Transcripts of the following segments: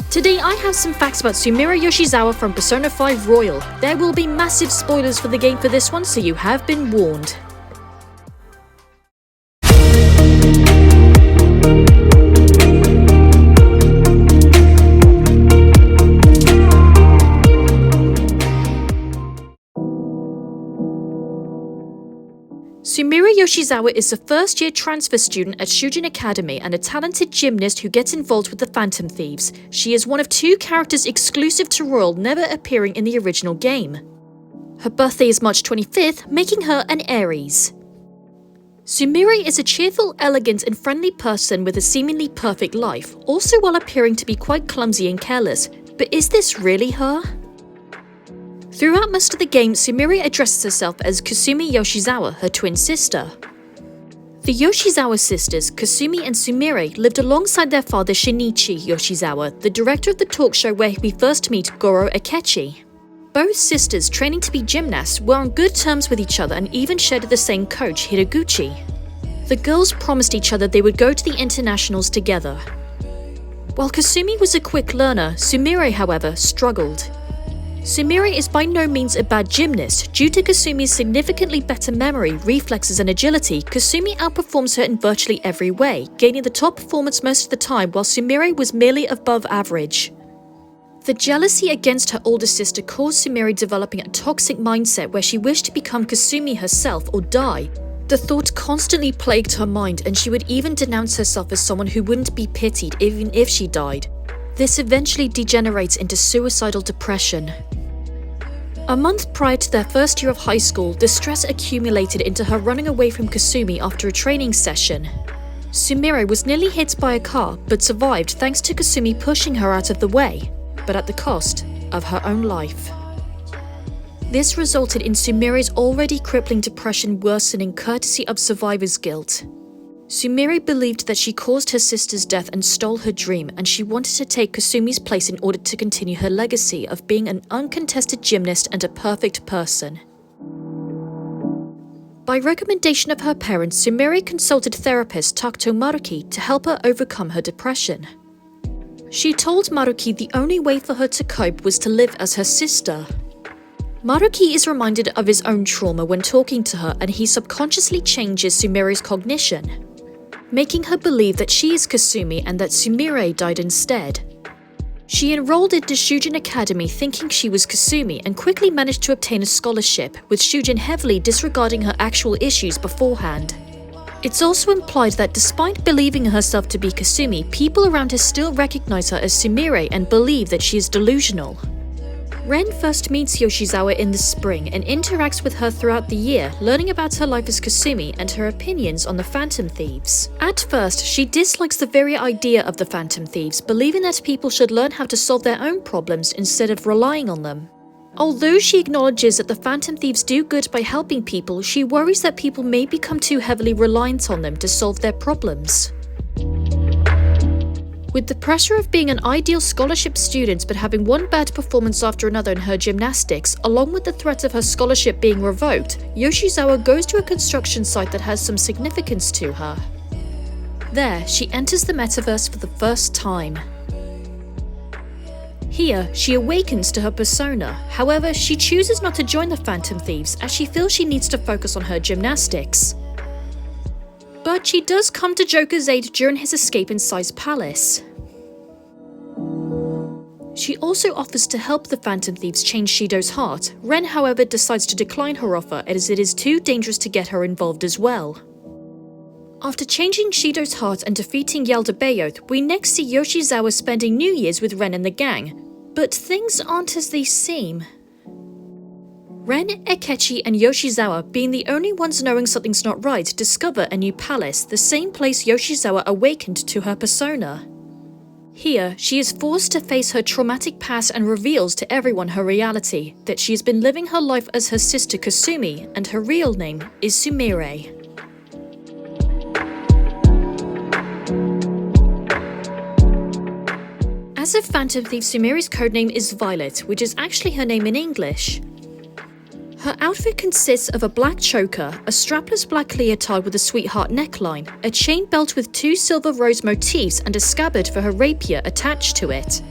Today I have some facts about Sumire Yoshizawa from Persona 5 Royal. There will be massive spoilers for the game for this one, so you have been warned. Sumire Yoshizawa is a first-year transfer student at Shujin Academy and a talented gymnast who gets involved with the Phantom Thieves. She is one of two characters exclusive to Royal never appearing in the original game. Her birthday is March 25th, making her an Aries. Sumire is a cheerful, elegant and friendly person with a seemingly perfect life, also while appearing to be quite clumsy and careless. But is this really her? Throughout most of the game, Sumire addresses herself as Kasumi Yoshizawa, her twin sister. The Yoshizawa sisters, Kasumi and Sumire, lived alongside their father Shinichi Yoshizawa, the director of the talk show where we first meet Goro Akechi. Both sisters, training to be gymnasts, were on good terms with each other and even shared the same coach, Hiraguchi. The girls promised each other they would go to the internationals together. While Kasumi was a quick learner, Sumire, however, struggled. Sumire is by no means a bad gymnast. Due to Kasumi's significantly better memory, reflexes and agility, Kasumi outperforms her in virtually every way, gaining the top performance most of the time while Sumire was merely above average. The jealousy against her older sister caused Sumire developing a toxic mindset where she wished to become Kasumi herself or die. The thought constantly plagued her mind and she would even denounce herself as someone who wouldn't be pitied even if she died. This eventually degenerates into suicidal depression. A month prior to their first year of high school, the stress accumulated into her running away from Kasumi after a training session. Sumire was nearly hit by a car, but survived thanks to Kasumi pushing her out of the way, but at the cost of her own life. This resulted in Sumire's already crippling depression worsening courtesy of survivor's guilt. Sumire believed that she caused her sister's death and stole her dream, and she wanted to take Kasumi's place in order to continue her legacy of being an uncontested gymnast and a perfect person. By recommendation of her parents, Sumire consulted therapist Takuto Maruki to help her overcome her depression. She told Maruki the only way for her to cope was to live as her sister. Maruki is reminded of his own trauma when talking to her, and he subconsciously changes Sumire's cognition, making her believe that she is Kasumi and that Sumire died instead. She enrolled into Shujin Academy thinking she was Kasumi and quickly managed to obtain a scholarship, with Shujin heavily disregarding her actual issues beforehand. It's also implied that despite believing herself to be Kasumi, people around her still recognize her as Sumire and believe that she is delusional. Ren first meets Yoshizawa in the spring and interacts with her throughout the year, learning about her life as Kasumi and her opinions on the Phantom Thieves. At first, she dislikes the very idea of the Phantom Thieves, believing that people should learn how to solve their own problems instead of relying on them. Although she acknowledges that the Phantom Thieves do good by helping people, she worries that people may become too heavily reliant on them to solve their problems. With the pressure of being an ideal scholarship student but having one bad performance after another in her gymnastics, along with the threat of her scholarship being revoked, Yoshizawa goes to a construction site that has some significance to her. There, she enters the metaverse for the first time. Here, she awakens to her persona. However, she chooses not to join the Phantom Thieves as she feels she needs to focus on her gymnastics. But she does come to Joker's aid during his escape inside Palace. She also offers to help the Phantom Thieves change Shido's heart. Ren, however, decides to decline her offer as it is too dangerous to get her involved as well. After changing Shido's heart and defeating Yaldabaoth, we next see Yoshizawa spending New Year's with Ren and the gang. But things aren't as they seem. Ren, Akechi and Yoshizawa, being the only ones knowing something's not right, discover a new palace, the same place Yoshizawa awakened to her persona. Here, she is forced to face her traumatic past and reveals to everyone her reality, that she has been living her life as her sister Kasumi, and her real name is Sumire. As a Phantom Thief, Sumire's codename is Violet, which is actually her name in English. Her outfit consists of a black choker, a strapless black leotard with a sweetheart neckline, a chain belt with 2 silver rose motifs and a scabbard for her rapier attached to it.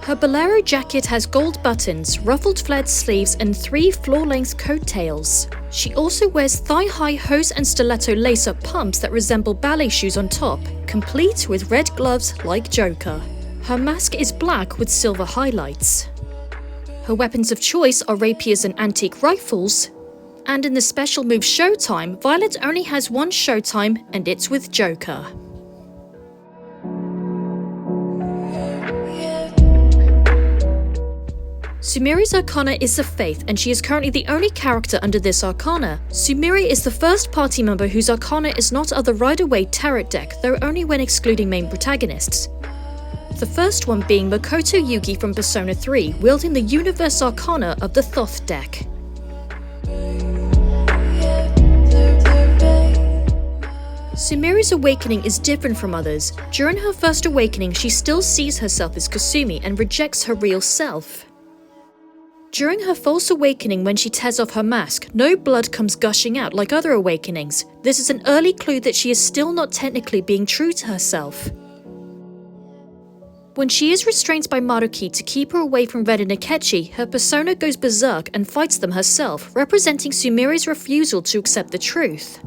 Her bolero jacket has gold buttons, ruffled flared sleeves, and 3 floor-length coattails. She also wears thigh-high hose and stiletto lace-up pumps that resemble ballet shoes on top, complete with red gloves like Joker. Her mask is black with silver highlights. Her weapons of choice are rapiers and antique rifles. And in the special move Showtime, Violet only has one Showtime, and it's with Joker. Sumire's Arcana is the Faith, and she is currently the only character under this Arcana. Sumire is the first party member whose Arcana is not of the Rider-Waite Tarot deck, though only when excluding main protagonists. The first one being Makoto Yugi from Persona 3, wielding the Universe Arcana of the Thoth deck. Sumire's awakening is different from others. During her first awakening, she still sees herself as Kasumi and rejects her real self. During her false awakening, when she tears off her mask, no blood comes gushing out like other awakenings. This is an early clue that she is still not technically being true to herself. When she is restrained by Maruki to keep her away from Ren and Akechi, her persona goes berserk and fights them herself, representing Sumire's refusal to accept the truth.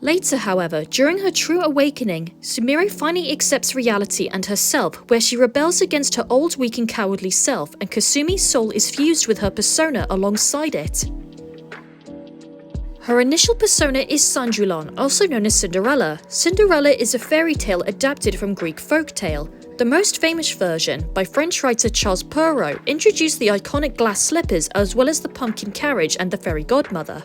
Later, however, during her true awakening, Sumire finally accepts reality and herself, where she rebels against her old, weak and cowardly self, and Kasumi's soul is fused with her persona alongside it. Her initial persona is Sanjulan, also known as Cinderella. Cinderella is a fairy tale adapted from Greek folktale. The most famous version, by French writer Charles Perrault, introduced the iconic glass slippers as well as the pumpkin carriage and the fairy godmother.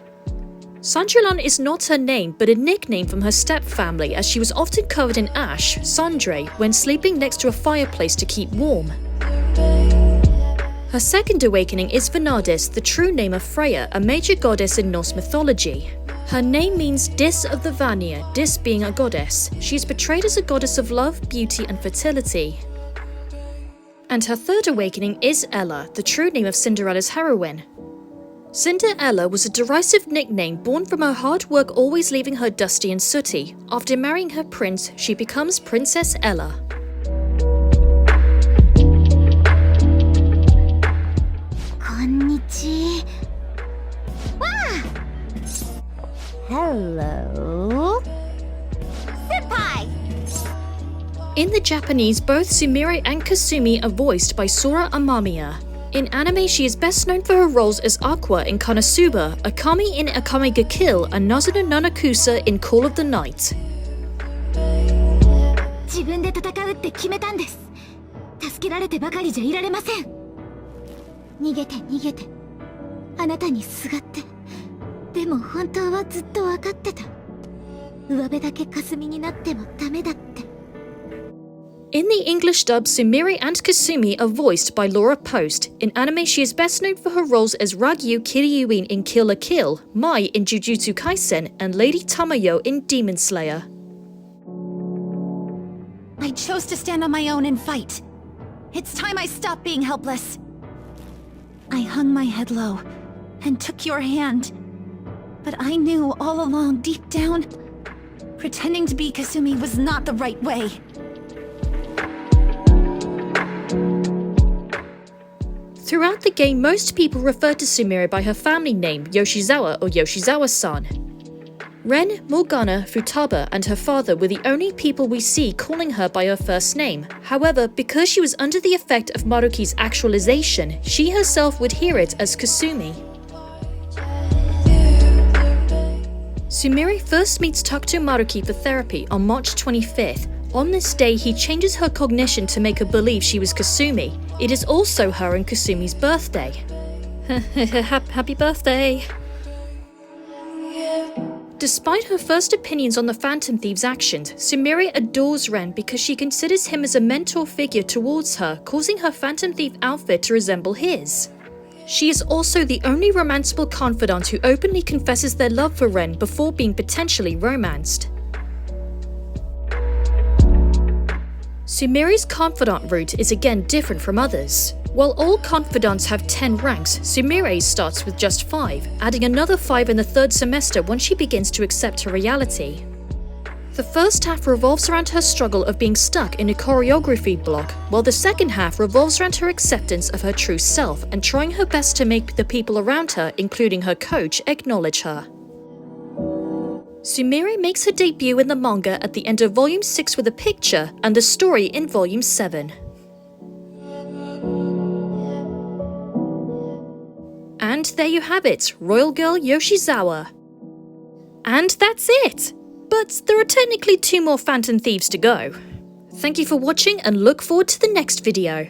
Sanjulan is not her name, but a nickname from her stepfamily, as she was often covered in ash, cendre, when sleeping next to a fireplace to keep warm. Her second awakening is Vanadis, the true name of Freya, a major goddess in Norse mythology. Her name means Dis of the Vanir, Dis being a goddess. She is portrayed as a goddess of love, beauty and fertility. And her third awakening is Ella, the true name of Cinderella's heroine. Cinderella was a derisive nickname born from her hard work always leaving her dusty and sooty. After marrying her prince, she becomes Princess Ella. Konnichiwa. Hello. Senpai. In the Japanese, both Sumire and Kasumi are voiced by Sora Amamiya. In anime, she is best known for her roles as Aqua in Konosuba, Akami in Akame ga Kill, and Nozono Nanakusa in Call of the Night. 自分で戦うって決めたんです。助けられてばかりじゃいられません。逃げて逃げて。あなたにすがって。でも本当はずっと分かってた。上辺だけ霞になってもダメだって。 In the English dub, Sumire and Kasumi are voiced by Laura Post. In anime, she is best known for her roles as Ragyu Kiryuin in Kill la Kill, Mai in Jujutsu Kaisen, and Lady Tamayo in Demon Slayer. I chose to stand on my own and fight. It's time I stopped being helpless. I hung my head low and took your hand. But I knew all along, deep down, pretending to be Kasumi was not the right way. Throughout the game, most people refer to Sumire by her family name, Yoshizawa or Yoshizawa-san. Ren, Morgana, Futaba, and her father were the only people we see calling her by her first name. However, because she was under the effect of Maruki's actualization, she herself would hear it as Kasumi. Sumire first meets Takuto Maruki for therapy on March 25th. On this day, he changes her cognition to make her believe she was Kasumi. It is also her and Kasumi's birthday. Happy birthday! Despite her first opinions on the Phantom Thieves' actions, Sumire adores Ren because she considers him as a mentor figure towards her, causing her Phantom Thief outfit to resemble his. She is also the only romanceable confidant who openly confesses their love for Ren before being potentially romanced. Sumire's confidant route is again different from others. While all confidants have 10 ranks, Sumire's starts with just 5, adding another 5 in the third semester once she begins to accept her reality. The first half revolves around her struggle of being stuck in a choreography block, while the second half revolves around her acceptance of her true self and trying her best to make the people around her, including her coach, acknowledge her. Sumire makes her debut in the manga at the end of Volume 6 with a picture, and the story in Volume 7. And there you have it, Royal Girl Yoshizawa. And that's it! But there are technically 2 more Phantom Thieves to go. Thank you for watching and look forward to the next video.